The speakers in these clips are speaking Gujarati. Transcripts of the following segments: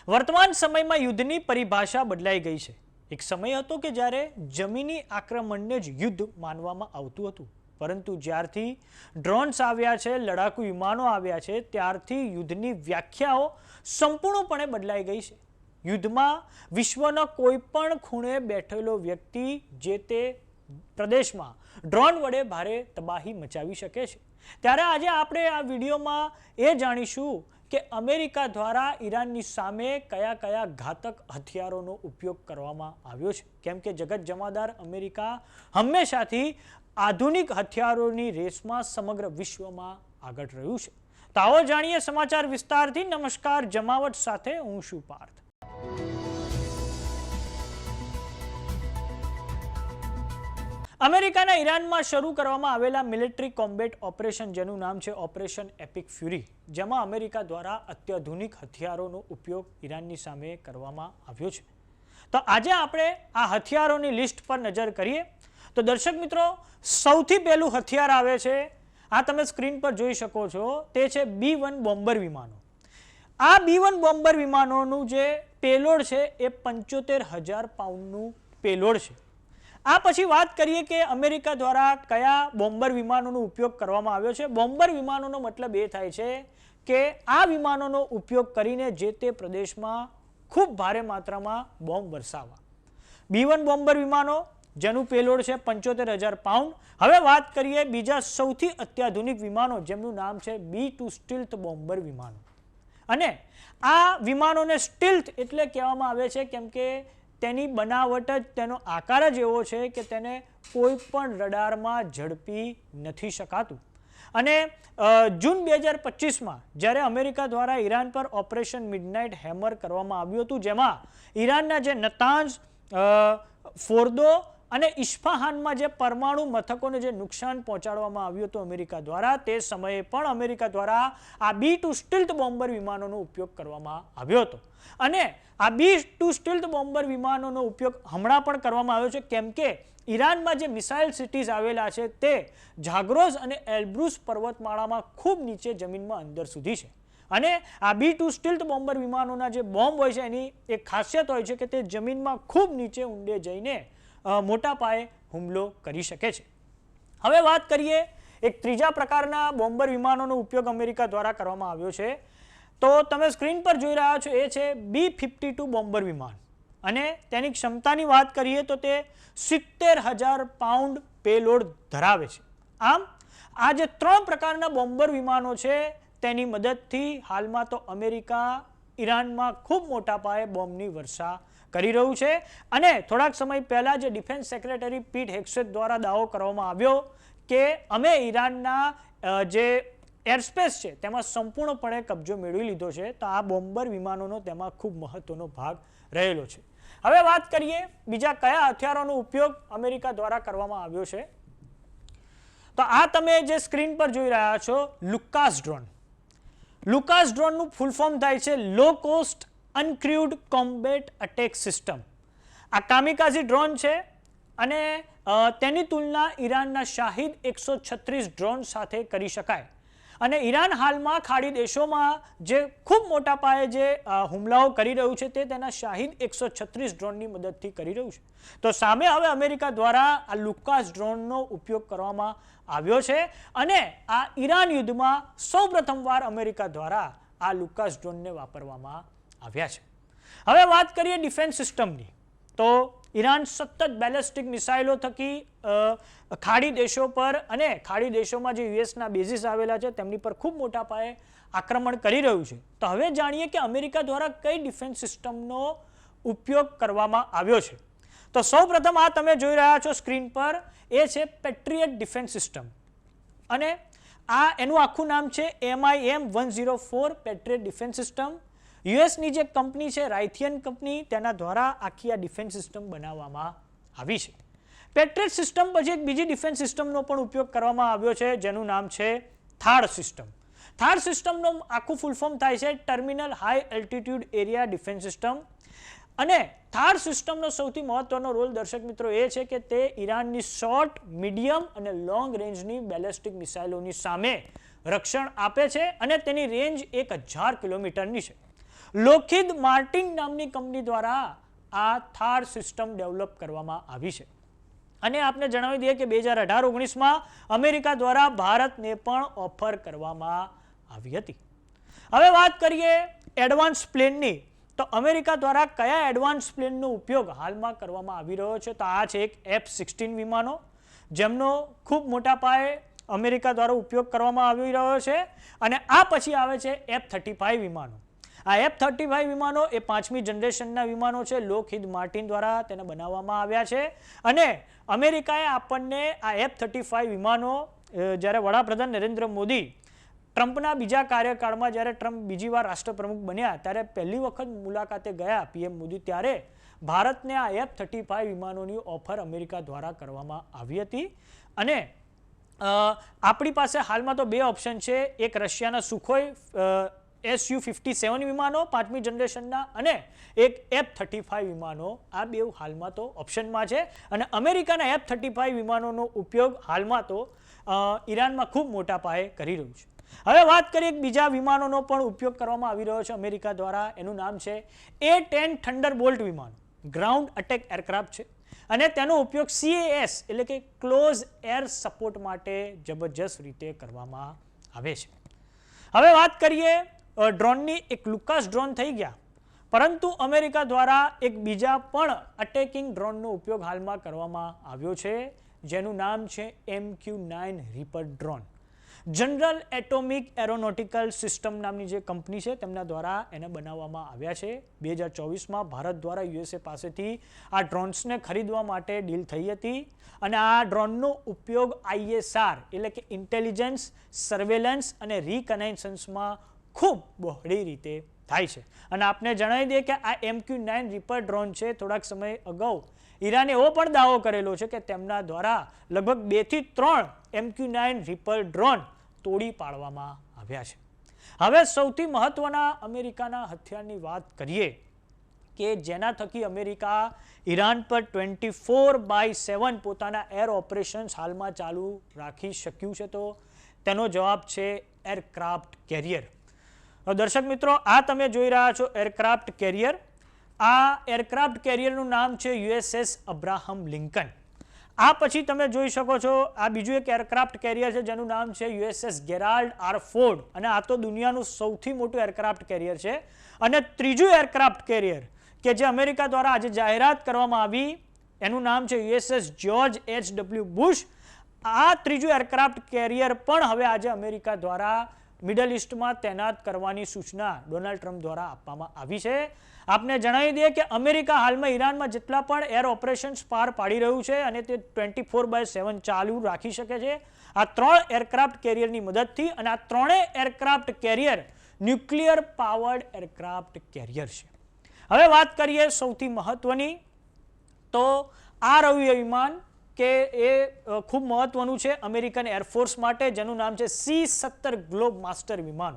વર્તમાન સમયમાં યુદ્ધની પરિભાષા બદલાઈ ગઈ છે. એક સમય હતો કે જ્યારે જમીની આક્રમણને જ યુદ્ધ માનવામાં આવતું હતું, પરંતુ જ્યારથી ડ્રોન્સ આવ્યા છે, લડાકુ વિમાનો આવ્યા છે, ત્યારથી યુદ્ધની વ્યાખ્યાઓ સંપૂર્ણપણે બદલાઈ ગઈ છે. યુદ્ધમાં વિશ્વના કોઈ પણ ખૂણે બેઠેલો વ્યક્તિ જે તે પ્રદેશમાં ડ્રોન વડે ભારે તબાહી મચાવી શકે છે. ત્યારે આજે આપણે આ વિડીયોમાં એ જાણીશું કે અમેરિકા દ્વારા ઈરાનની સામે કયા કયા ઘાતક હથિયારોનો ઉપયોગ કરવામાં આવ્યો છે. કેમ કે જગત જમાદાર અમેરિકા હંમેશાથી આધુનિક હથિયારોની રેસમાં સમગ્ર વિશ્વમાં આગળ રહ્યું છે. તો આવો જાણીએ સમાચાર વિસ્તારથી. નમસ્કાર, જમાવટ સાથે હું છું પાર્થ. અમેરિકાના ઈરાનમાં શરૂ કરવામાં આવેલા મિલિટરી કોમ્બેટ ઓપરેશન, જેનું નામ છે ઓપરેશન એપિક ફ્યુરી, જેમાં અમેરિકા દ્વારા અત્યાધુનિક હથિયારોનો ઉપયોગ ઈરાનની સામે કરવામાં આવ્યો છે. તો આજે આપણે આ હથિયારોની લિસ્ટ પર નજર કરીએ. તો દર્શક મિત્રો, સૌથી પહેલું હથિયાર આવે છે, આ તમે સ્ક્રીન પર જોઈ શકો છો, તે છે B-1 બોમ્બર વિમાનો. આ B-1 બોમ્બર વિમાનોનું જે પેલોડ છે એ 75,000 પાઉન્ડનું પેલોડ છે. આ પછી વાત કરીએ કે અમેરિકા દ્વારા કયા બોમ્બર વિમાનોનો ઉપયોગ કરવામાં આવ્યો છે. બોમ્બર વિમાનોનો મતલબ એ થાય છે કે આ વિમાનોનો ઉપયોગ કરીને જે તે પ્રદેશમાં ખૂબ ભારે માત્રામાં બોમ્બ વરસાવવા. B-1 બોમ્બર વિમાનો જેનું પેલોડ છે 75,000 પાઉન્ડ. હવે વાત કરીએ બીજા સૌથી અત્યાધુનિક વિમાનો, જેમનું નામ છે B-2 સ્ટીલ્થ બોમ્બર વિમાનો. અને આ વિમાનોને સ્ટીલ્થ એટલે કહેવામાં આવે છે કેમ કે તેની બનાવટ જ, તેનો આકાર જ એવો છે કે તેને કોઈ પણ રડારમાં ઝડપી નથી શકાતું. અને જૂન 2025માં જ્યારે અમેરિકા દ્વારા ઈરાન પર ઓપરેશન મિડનાઇટ હેમર કરવામાં આવ્યું હતું, જેમાં ઈરાનના જે નતાંઝ, ફોર્દો અને ઇસ્ફહાનમાં જે પરમાણુ મથકોને જે નુકસાન પહોંચાડવામાં આવ્યું હતું અમેરિકા દ્વારા, તે સમયે પણ અમેરિકા દ્વારા આ B-2 સ્ટીલ્થ બોમ્બર વિમાનોનો ઉપયોગ કરવામાં આવ્યો હતો. અને આ B-2 સ્ટીલ્થ બોમ્બર વિમાનોનો ઉપયોગ હમણાં પણ કરવામાં આવ્યો છે કેમ કે ઈરાનમાં જે મિસાઇલ સિટીઝ આવેલા છે તે ઝાગ્રોઝ અને એલ્બ્રુસ પર્વતમાળામાં ખૂબ નીચે જમીનમાં અંદર સુધી છે. અને આ B-2 સ્ટીલ્થ બોમ્બર વિમાનોના જે બોમ્બ હોય છે એની એક ખાસિયત હોય છે કે તે જમીનમાં ખૂબ નીચે ઊંડે જઈને મોટા પાયે હુમલો કરી શકે છે. હવે વાત કરીએ એક ત્રીજા પ્રકારના બોમ્બર વિમાનોનો ઉપયોગ અમેરિકા દ્વારા કરવામાં આવ્યો છે. તો તમે સ્ક્રીન પર જોઈ રહ્યા છો, એ છે B-52 બોમ્બર વિમાન. અને તેની ક્ષમતાની વાત કરીએ તો તે 70,000 પાઉન્ડ પેલોડ ધરાવે છે. આમ આ જે ત્રણ પ્રકારના બોમ્બર વિમાનો છે તેની મદદથી હાલમાં તો અમેરિકા ઈરાનમાં ખૂબ મોટા પાયે બોમ્બની વર્ષા કરી રહ્યું છે. અને થોડાક સમય પહેલા જે ડિફેન્સ સેક્રેટરી પીટ હેક્સેટ દ્વારા દાવો કરવામાં આવ્યો કે અમે ઈરાનના જે એરસ્પેસ છે તેમાં સંપૂર્ણપણે કબજો મેળવી લીધો છે. તો આ બોમ્બર વિમાનોનો તેમાં ખૂબ મહત્વનો ભાગ રહેલો છે. હવે વાત કરીએ બીજા કયા હથિયારોનો ઉપયોગ અમેરિકા દ્વારા કરવામાં આવ્યો છે. તો આ તમે જે સ્ક્રીન પર જોઈ રહ્યા છો, લુકાસ ડ્રોન. લુકાસ ડ્રોનનું ફૂલ ફોર્મ થાય છે low cost uncrewed combat attack system. આ કામિકાઝી ડ્રોન છે અને તેની તુલના ઈરાનના શાહિદ 136 ડ્રોન સાથે કરી શકાય. અને ઈરાન હાલમાં ખાડી દેશોમાં જે ખૂબ મોટા પાયે જે હુમલાઓ કરી રહ્યું છે તે તેના શાહિદ 136 ડ્રોનની મદદથી કરી રહ્યું છે. તો સામે હવે અમેરિકા દ્વારા આ લુકાસ ડ્રોનનો ઉપયોગ કરવામાં આવ્યો છે. અને આ ઈરાન યુદ્ધમાં સૌપ્રથમવાર અમેરિકા દ્વારા આ લુકાસ ડ્રોનને વાપરવામાં આવ્યા છે. હવે વાત કરીએ ડિફેન્સ સિસ્ટમની. તો ઈરાન સતત બેલેસ્ટિક મિસાઇલો થકી ખાડી દેશો પર અને ખાડી દેશોમાં જે યુએસના બેઝિસ આવેલા છે તેમની પર ખૂબ મોટા પાયે આક્રમણ કરી રહ્યું છે. તો હવે જાણીએ કે અમેરિકા દ્વારા કઈ ડિફેન્સ સિસ્ટમનો ઉપયોગ કરવામાં આવ્યો છે. તો સૌપ્રથમ આ તમે જોઈ રહ્યા છો સ્ક્રીન પર, એ છે પેટ્રિયટ ડિફેન્સ સિસ્ટમ. અને આ એનું આખું નામ છે MIM-104 પેટ્રિયટ ડિફેન્સ સિસ્ટમ. યુએસની જે કંપની છે રાયથિયન કંપની, તેના દ્વારા આખી આ ડિફેન્સ સિસ્ટમ બનાવવામાં આવી છે. પેટ્રિયટ સિસ્ટમ પછી એક બીજી ડિફેન્સ સિસ્ટમનો પણ ઉપયોગ કરવામાં આવ્યો છે જેનું નામ છે થાડ સિસ્ટમ. થાડ સિસ્ટમનો આખું ફૂલ ફોર્મ થાય છે terminal high altitude area defence system. અને થાડ સિસ્ટમનો સૌથી મહત્વનો રોલ દર્શક મિત્રો એ છે કે તે ઈરાનની શોર્ટ, મીડિયમ અને લોંગ રેન્જની બેલેસ્ટિક મિસાઇલોની સામે રક્ષણ આપે છે અને તેની રેન્જ 1000 કિલોમીટરની છે. લોકહીડ માર્ટિન નામની કંપની દ્વારા આ થાર સિસ્ટમ ડેવલપ કરવામાં આવી છે. અને આપને જણાવી દઈએ કે 2018-19માં અમેરિકા દ્વારા ભારતને પણ ઓફર કરવામાં આવી હતી. હવે વાત કરીએ એડવાન્સ પ્લેનની, તો અમેરિકા દ્વારા કયા એડવાન્સ પ્લેનનો ઉપયોગ હાલમાં કરવામાં આવી રહ્યો છે? તો આ છે એક F-16 વિમાનો, જેમનો ખૂબ મોટા પાયે અમેરિકા દ્વારા ઉપયોગ કરવામાં આવી રહ્યો છે. અને આ પછી આવે છે F-35 વિમાનો. આ F-35 વિમાનો એ 5મી જનરેશનના વિમાનો છે. લોકહીડ માર્ટિન દ્વારા તેને બનાવવામાં આવ્યા છે. અને અમેરિકાએ આપણને આ F-35 વિમાનો જ્યારે વડાપ્રધાન નરેન્દ્ર મોદી ટ્રમ્પના બીજા કાર્યકાળમાં જ્યારે ટ્રમ્પ બીજી વાર રાષ્ટ્રપ્રમુખ બન્યા ત્યારે પહેલી વખત મુલાકાતે ગયા પીએમ મોદી, ત્યારે ભારતને આ F-35 વિમાનોની ઓફર અમેરિકા દ્વારા કરવામાં આવી હતી. અને આપણી પાસે હાલમાં તો 2 ઓપ્શન છે, એક રશિયાના સુખોઈ Su-57 વિમાનો 5મી જનરેશનના અને એક F-35 વિમાનો. આ 2 હાલમાં તો ઓપ્શનમાં છે. અને અમેરિકાના F-35 વિમાનોનો ઉપયોગ હાલમાં તો ઈરાનમાં ખૂબ મોટા પાયે કરી રહ્યું છે. હવે વાત કરીએ એક બીજા વિમાનોનો પણ ઉપયોગ કરવામાં આવી રહ્યો છે અમેરિકા દ્વારા. એનું નામ છે A-10 થંડરબોલ્ટ વિમાન. ગ્રાઉન્ડ અટેક એરક્રાફ્ટ છે અને તેનો ઉપયોગ CAS એટલે કે ક્લોઝ એર સપોર્ટ માટે જબરજસ્ત રીતે કરવામાં આવે છે. હવે વાત કરીએ ડ્રોનની. એક લુકાસ ડ્રોન થઈ ગયા, પરંતુ અમેરિકા દ્વારા એક બીજા પણ અટેકિંગ ડ્રોનનો ઉપયોગ હાલમાં કરવામાં આવ્યો છે, જેનું નામ છે MQ-9 reaper drone. General atomic aeronautical system નામની જે કંપની છે તેમના દ્વારા એને બનાવવામાં આવ્યા છે. 2024માં ભારત દ્વારા USA પાસેથી આ ડ્રોન્સને ખરીદવા માટે ડીલ થઈ હતી. અને આ ડ્રોનનો ઉપયોગ ISR એટલે કે ઇન્ટેલિજન્સ, સર્વેલન્સ અને રિકનેસન્સમાં ખૂબ બહોળી રીતે થાય છે. અને આપને જણાવી દઈએ કે આ MQ-9 રીપર ડ્રોન છે, થોડાક સમય અગાઉ ઈરાને એવો પણ દાવો કરેલો છે કે તેમના દ્વારા લગભગ 2 થી 3 MQ-9 રીપર ડ્રોન તોડી પાડવામાં આવ્યા છે. હવે સૌથી મહત્વના અમેરિકાના હથિયારની વાત કરીએ કે જેના થકી અમેરિકા ઈરાન પર 24/7 પોતાના એર ઓપરેશન્સ હાલમાં ચાલુ રાખી શક્યું છે, તો તેનો જવાબ છે એરક્રાફ્ટ કેરિયર. દર્શક મિત્રો, આ તમે જોઈ રહ્યા છો એરક્રાફ્ટ કેરિયર. આ એરક્રાફ્ટ કેરિયરનું નામ છે USS અબ્રાહમ લિંકન. આ પછી તમે જોઈ શકો છો આ બીજું એક એરક્રાફ્ટ કેરિયર છે જેનું નામ છે USS ગેરાલ્ડ આર ફોર્ડ. અને આ તો દુનિયાનું સૌથી મોટું એરક્રાફ્ટ કેરિયર છે. અને ત્રીજું એરક્રાફ્ટ કેરિયર કે જે અમેરિકા દ્વારા આજે જાહેરાત કરવામાં આવી એનું નામ છે USS જ્યોર્જ H.W. બુશ. આ ત્રીજું એરક્રાફ્ટ કેરિયર પણ હવે આજે અમેરિકા દ્વારા મિડલ ઇસ્ટમાં તૈનાત કરવાની સૂચના ડોનાલ્ડ ટ્રમ્પ દ્વારા આપવામાં આવી છે. આપને જણાવી દઈએ કે અમેરિકા હાલમાં ઈરાનમાં જેટલા પણ એર ઓપરેશન્સ પાર પાડી રહ્યું છે અને તે 24/7 ચાલુ રાખી શકે છે આ 3 એરક્રાફ્ટ કેરિયરની મદદથી. અને આ 3 aircraft carrier nuclear powered aircraft carrier છે. હવે વાત કરીએ સૌથી મહત્વની, તો આ રહ્યું વિમાન કે એ ખૂબ મહત્વનું છે અમેરિકન એરફોર્સ માટે, જેનું નામ છે C-17 ગ્લોબ માસ્ટર વિમાન.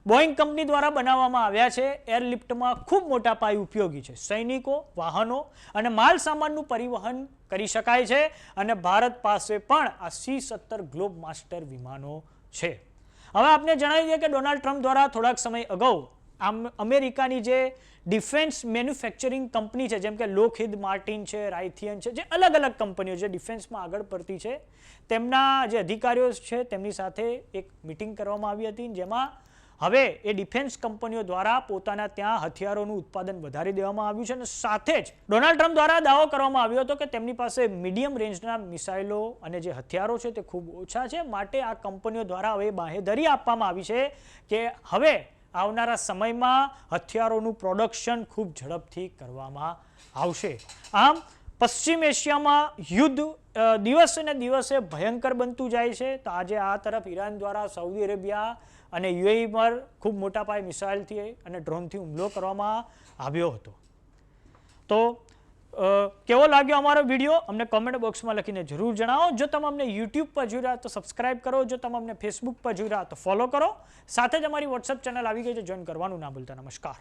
બોઈંગ કંપની દ્વારા બનાવવામાં આવ્યા છે. એરલિફ્ટમાં ખૂબ મોટા પાયે ઉપયોગી છે. સૈનિકો, વાહનો અને માલ સામાનનું પરિવહન કરી શકાય છે. અને ભારત પાસે પણ આ C-17 ગ્લોબ માસ્ટર વિમાનો છે. હવે આપને જણાવી દઈએ કે ડોનાલ્ડ ટ્રમ્પ દ્વારા થોડાક સમય અગાઉ અમેરિકાની જે ડિફેન્સ મેન્યુફેક્ચરિંગ કંપની છે, જેમ કે લોકહીડ માર્ટિન છે, રાયથિયન છે, જે અલગ અલગ કંપનીઓ જે ડિફેન્સમાં આગળ પડતી છે, તેમના જે અધિકારીઓ છે તેમની સાથે એક મિટિંગ કરવામાં આવી હતી, જેમાં હવે એ ડિફેન્સ કંપનીઓ દ્વારા પોતાના ત્યાં હથિયારોનું ઉત્પાદન વધારી દેવામાં આવ્યું છે. અને સાથે જ ડોનાલ્ડ ટ્રમ્પ દ્વારા દાવો કરવામાં આવ્યો હતો કે તેમની પાસે મીડિયમ રેન્જના મિસાઇલો અને જે હથિયારો છે તે ખૂબ ઓછા છે. માટે આ કંપનીઓ દ્વારા હવે બાંહેધરી આપવામાં આવી છે કે હવે આવનારા સમયમાં હથિયારોનું પ્રોડક્શન ખૂબ ઝડપથી કરવામાં આવશે. આમ પશ્ચિમ એશિયામાં યુદ્ધ દિવસે ને દિવસે ભયંકર બનતું જાય છે. તો આજે આ તરફ ઈરાન દ્વારા સાઉદી અરેબિયા અને UAE પર ખૂબ મોટા પાયે મિસાઇલથી અને ડ્રોનથી હુમલો કરવામાં આવ્યો હતો. તો કેવો લાગ્યો અમારો વિડીયો અમને કોમેન્ટ બોક્સમાં લખીને જરૂર જણાવો. જો તમે અમને YouTube પર જોઈ રહ્યા તો સબસ્ક્રાઇબ કરો. જો તમે અમને Facebook પર જોઈ રહ્યા તો ફોલો કરો. સાથે જ અમારી WhatsApp ચેનલ આવી ગઈ છે, જોઈન કરવાનું ના ભૂલતા. નમસ્કાર.